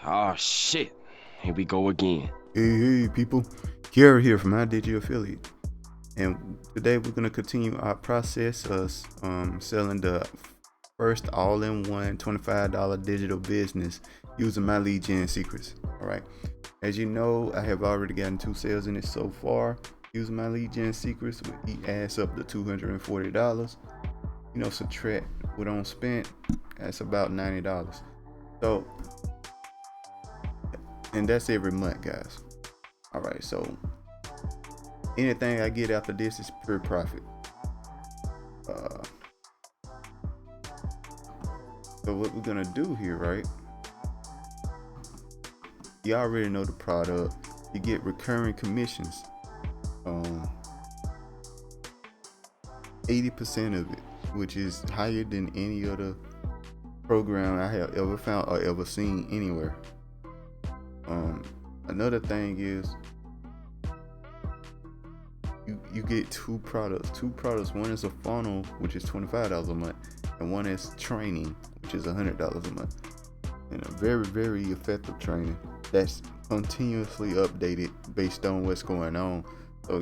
Oh shit. Here we go again. Hey, people. Kiara here from My Digi Affiliate. And today we're going to continue our process of selling the first all-in-one $25 digital business using my lead gen secrets. All right. As you know, I have already gotten 2 sales in it so far using my lead gen secrets. It adds up to $240. Subtract what on spent, that's about $90. So, and that's every month, guys. All right, so anything I get after this is pure profit. So what we're gonna do here, right? You already know the product. You get recurring commissions. 80% of it, which is higher than any other program I have ever found or ever seen anywhere. Another thing is you get two products. One is a funnel, which is $25 a month, and one is training, which is $100 a month. And a very, very effective training that's continuously updated based on what's going on. So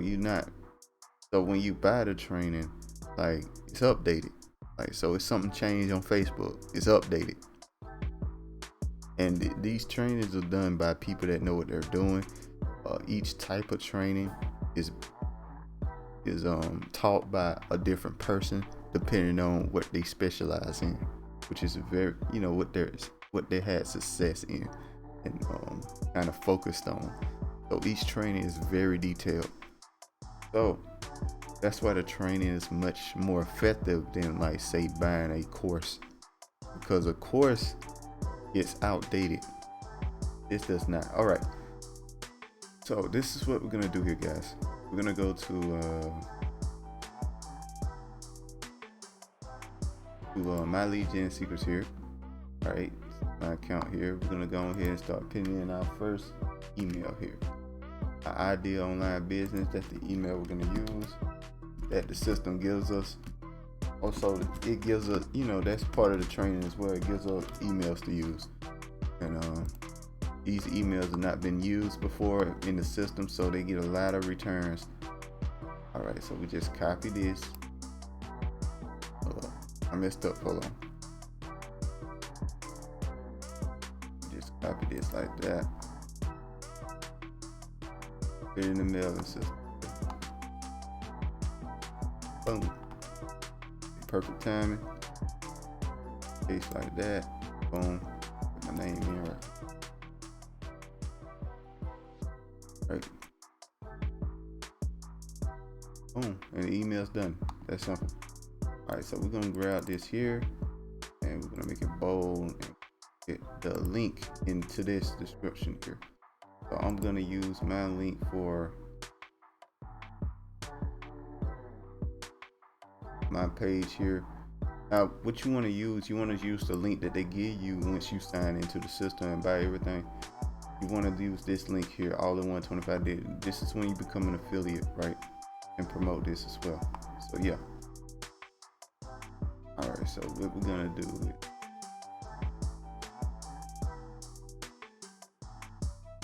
when you buy the training, like, it's updated. Like, so if something changed on Facebook, it's updated. And these trainings are done by people that know what they're doing. Each type of training is taught by a different person depending on what they specialize in, which is very, what they had success in and kind of focused on. So each training is very detailed. So that's why the training is much more effective than, like, say, buying a course, because a course gets outdated. This does not. All right. So this is what we're gonna do here, guys. We're gonna go to my lead gen secrets here. All right, my account here. We're gonna go ahead and start putting in our first email here. Our ideal online business. That's the email we're gonna use. That the system gives us. Also, it gives us, that's part of the training as well. It gives us emails to use, and these emails have not been used before in the system, so they get a lot of returns. All right, so we just copy this. I messed up. Hold on. Just copy this like that. Put it in the mailing system. Boom. Perfect timing. Paste like that. Boom. Put my name in right. Boom. And the email's done. That's simple. Alright, so we're gonna grab this here and we're gonna make it bold and get the link into this description here. So I'm gonna use my link for my page here. Now, what you want to use the link that they give you once you sign into the system and buy everything. You want to use this link here, all-in-one 25 days. This is when you become an affiliate, right? And promote this as well. So yeah. All right, so what we're gonna do is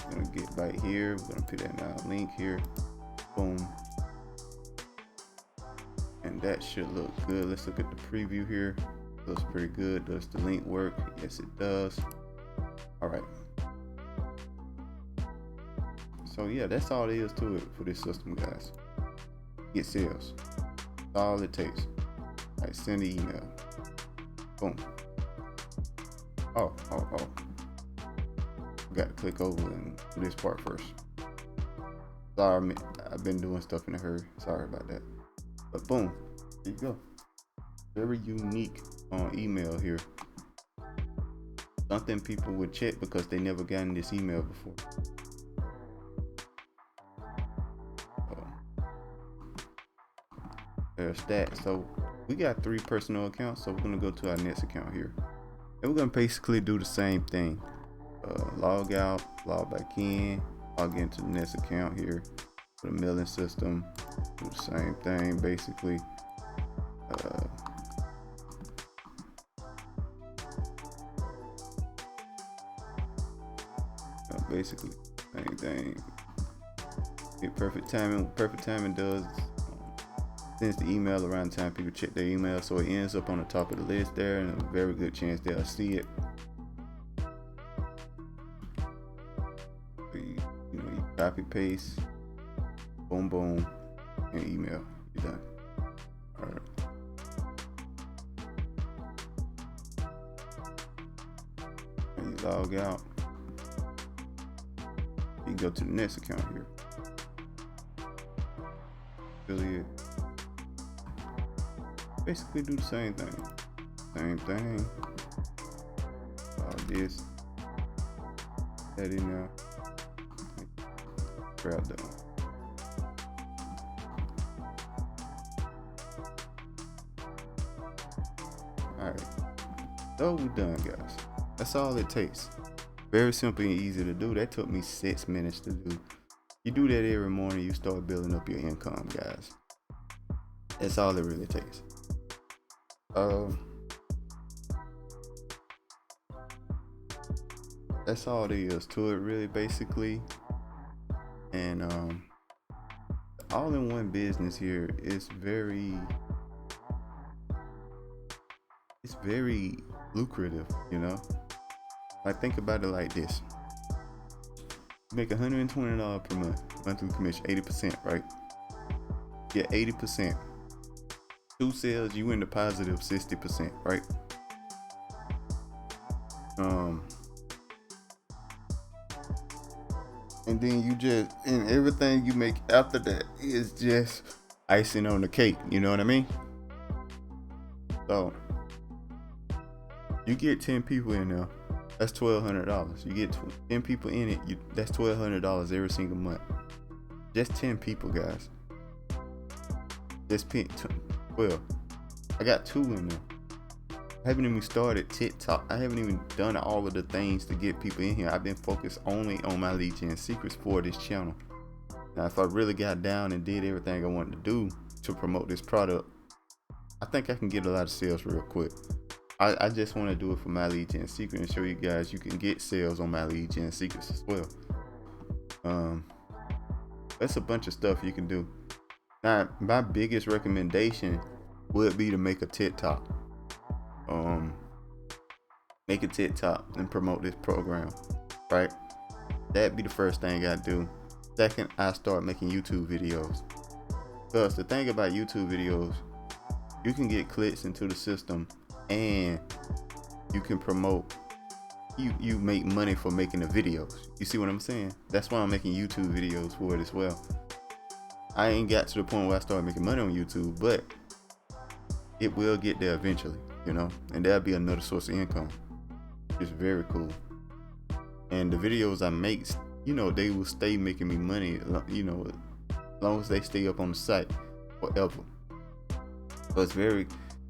we're gonna get right here. We're gonna put in our link here. Boom. And that should look good. Let's look at the preview here. Looks pretty good. Does the link work? Yes, it does. All right. So yeah, that's all there is to it for this system, guys. Get sales. That's all it takes. All right, send the email. Boom. Oh. Got to click over and do this part first. Sorry, I've been doing stuff in a hurry. Sorry about that. But boom, there you go. Very unique email here. Something people would check because they never gotten this email before. There's that. So we got 3 personal accounts, so we're gonna go to our next account here, and we're gonna basically do the same thing. Log out, log back in, log into the next account here for the mailing system. Do the same thing basically. basically same thing. Get perfect timing. Perfect timing does sends the email around the time people check their email, so it ends up on the top of the list there, and a very good chance they'll see it. So you copy paste, boom boom, and email. You're done. All right. And you log out. You can go to the next account here. Affiliate. Basically do the same thing. All this. That in there. Grab that one. Alright. So we're done, guys. That's all it takes. Very simple and easy to do. That took me 6 minutes to do. You do that every morning, you start building up your income, guys. That's all it really takes. That's all there is to it, really, basically. And all-in-one business here is very lucrative, you know. Like, think about it like this: you make $120 per month, monthly commission, 80%, right? Yeah, 80%. 2 sales, you in the positive 60%, right? And then and everything you make after that is just icing on the cake, you know what I mean? So you get 10 people in there, that's $1,200. You get 10 people in it, that's $1,200 every single month. Just 10 people, guys. Just 12. I got 2 in there. I haven't even started TikTok. I haven't even done all of the things to get people in here. I've been focused only on my lead gen secrets for this channel. Now, if I really got down and did everything I wanted to do to promote this product, I think I can get a lot of sales real quick. I just want to do it for my lead gen secret and show you guys you can get sales on my lead gen secrets as well. That's a bunch of stuff you can do. Now, my biggest recommendation would be to make a TikTok. Make a TikTok and promote this program, right? That'd be the first thing I do. Second, I start making YouTube videos. Because the thing about YouTube videos, you can get clicks into the system and you can promote. You make money for making the videos. You see what I'm saying? That's why I'm making YouTube videos for it as well. I ain't got to the point where I start making money on YouTube, but it will get there eventually, you know, and that'll be another source of income. It's very cool. And the videos I make, you know, they will stay making me money, you know, as long as they stay up on the site forever. So it's very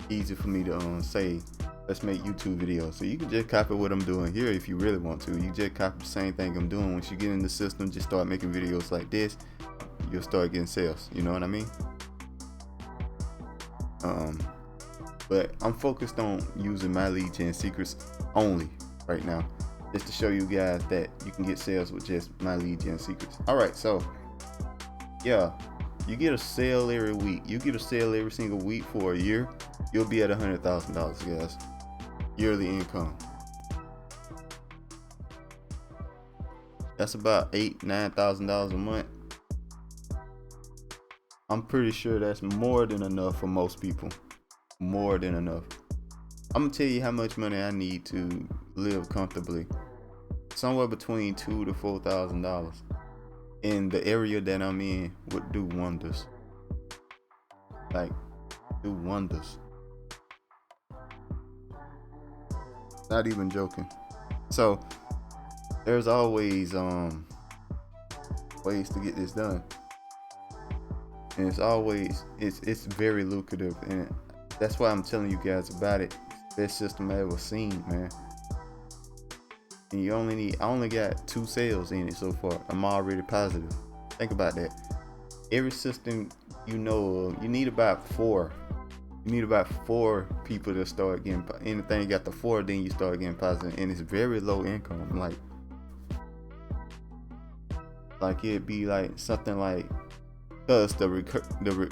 easy for me to say, let's make YouTube videos. So you can just copy what I'm doing here if you really want to. You just copy the same thing I'm doing. Once you get in the system, just start making videos like this. You'll start getting sales. You know what I mean? But I'm focused on using my lead gen secrets only right now, just to show you guys that you can get sales with just my lead gen secrets. All right, so yeah, you get a sale every week. You get a sale every single week for a year. You'll be at $100,000, guys. Yearly income. That's about $8,000-9,000 a month. I'm pretty sure that's more than enough for most people. More than enough. I'm gonna tell you how much money I need to live comfortably. Somewhere between $2,000 to $4,000. In the area that I'm in would do wonders. Like, do wonders. Not even joking. So there's always ways to get this done. And it's very lucrative, and that's why I'm telling you guys about it. It's the best system I ever seen, man. And I only got 2 sales in it so far. I'm already positive. Think about that. Every system you know of, you need about 4. You need about 4 people to start getting. Anything you got the 4, then you start getting positive, and it's very low income. Like, Like it'd be like something like, because the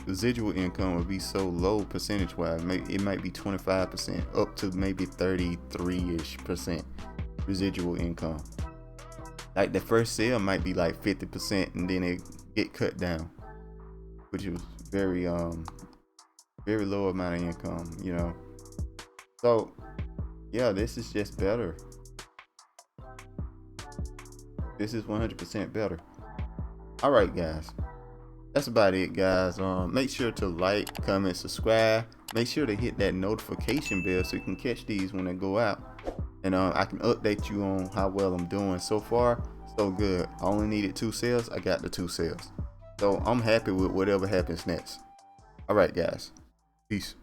residual income would be so low percentage wise. It might be 25% up to maybe 33-ish% residual income. Like the first sale might be like 50%, and then it get cut down, which was very low amount of income, you know. So yeah, this is just better. This is 100% better. All right, guys. That's about it, guys. Make sure to like, comment, subscribe. Make sure to hit that notification bell so you can catch these when they go out. And I can update you on how well I'm doing. So far, so good. I only needed 2 sales. I got the 2 sales. So I'm happy with whatever happens next. All right, guys. Peace.